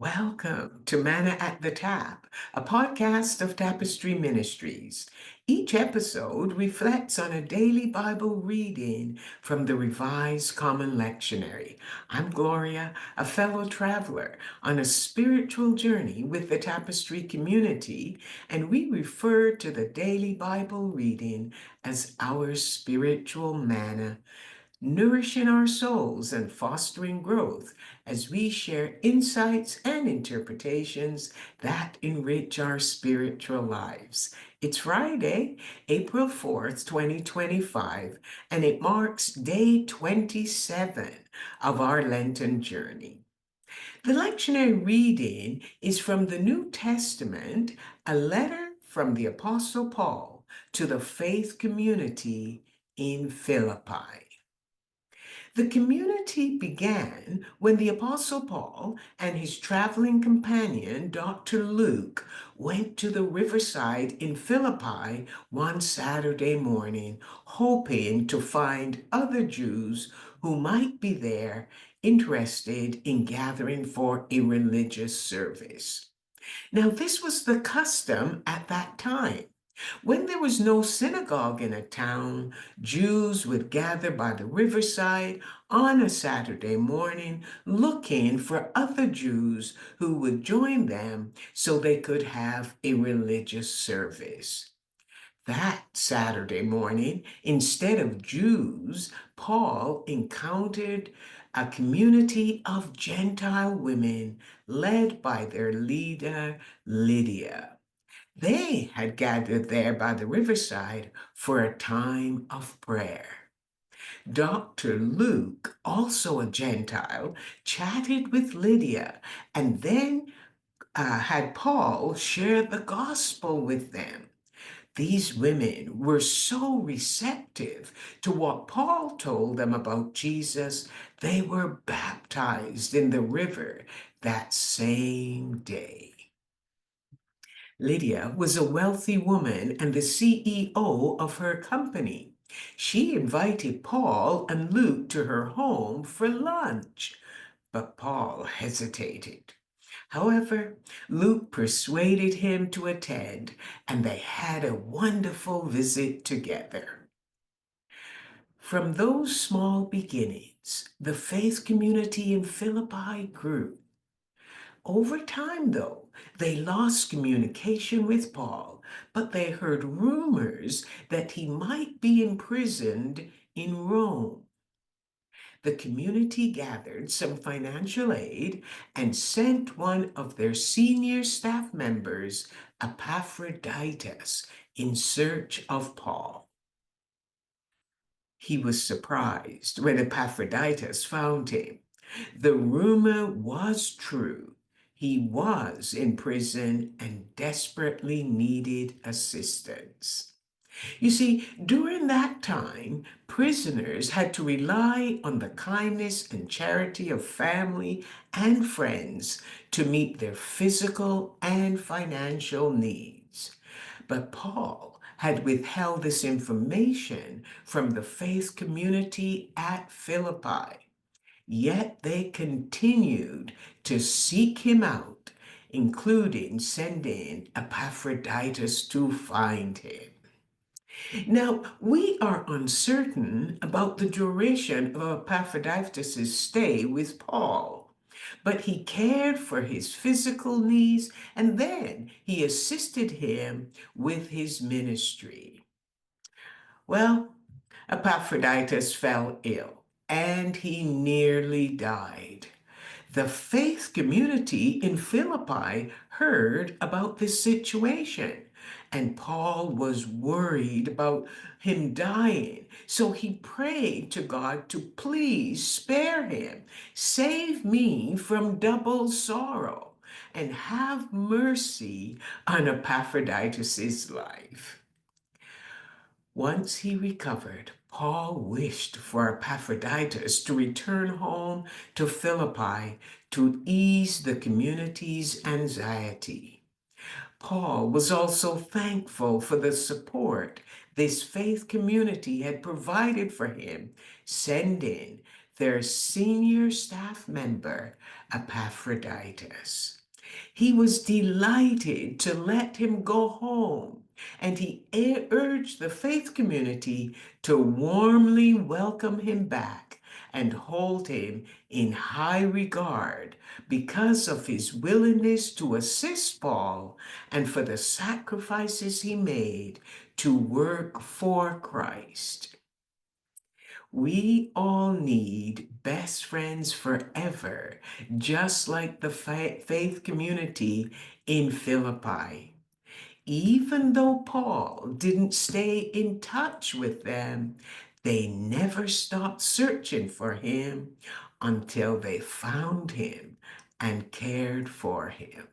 Welcome to Manna at the Tap, a podcast of Tapestry Ministries. Each episode reflects on a daily Bible reading from the Revised Common Lectionary. I'm Gloria, a fellow traveler on a spiritual journey with the Tapestry community, and we refer to the daily Bible reading as our spiritual manna, nourishing our souls and fostering growth as we share insights and interpretations that enrich our spiritual lives. It's Friday, April 4th, 2025, and it marks day 27 of our Lenten journey. The lectionary reading is from the New Testament, a letter from the Apostle Paul to the faith community in Philippi. The community began when the Apostle Paul and his traveling companion, Dr. Luke, went to the riverside in Philippi one Saturday morning, hoping to find other Jews who might be there interested in gathering for a religious service. Now, this was the custom at that time. When there was no synagogue in a town, Jews would gather by the riverside on a Saturday morning looking for other Jews who would join them so they could have a religious service. That Saturday morning, instead of Jews, Paul encountered a community of Gentile women led by their leader, Lydia. They had gathered there by the riverside for a time of prayer. Dr. Luke, also a Gentile, chatted with Lydia and then had Paul share the gospel with them. These women were so receptive to what Paul told them about Jesus, they were baptized in the river that same day. Lydia was a wealthy woman and the CEO of her company. She invited Paul and Luke to her home for lunch, but Paul hesitated. However, Luke persuaded him to attend, and they had a wonderful visit together. From those small beginnings, the faith community in Philippi grew. Over time, though, they lost communication with Paul, but they heard rumors that he might be imprisoned in Rome. The community gathered some financial aid and sent one of their senior staff members, Epaphroditus, in search of Paul. He was surprised when Epaphroditus found him. The rumor was true. He was in prison and desperately needed assistance. You see, during that time, prisoners had to rely on the kindness and charity of family and friends to meet their physical and financial needs. But Paul had withheld this information from the faith community at Philippi. Yet they continued to seek him out, including sending Epaphroditus to find him. Now, we are uncertain about the duration of Epaphroditus' stay with Paul, but he cared for his physical needs and then he assisted him with his ministry. Well, Epaphroditus fell ill and he nearly died. The faith community in Philippi heard about this situation, and Paul was worried about him dying. So he prayed to God to please spare him, save me from double sorrow, and have mercy on Epaphroditus' life. Once he recovered, Paul wished for Epaphroditus to return home to Philippi to ease the community's anxiety. Paul was also thankful for the support this faith community had provided for him, sending their senior staff member, Epaphroditus. He was delighted to let him go home, and he urged the faith community to warmly welcome him back and hold him in high regard because of his willingness to assist Paul and for the sacrifices he made to work for Christ. We all need best friends forever, just like the faith community in Philippi. Even though Paul didn't stay in touch with them, they never stopped searching for him until they found him and cared for him.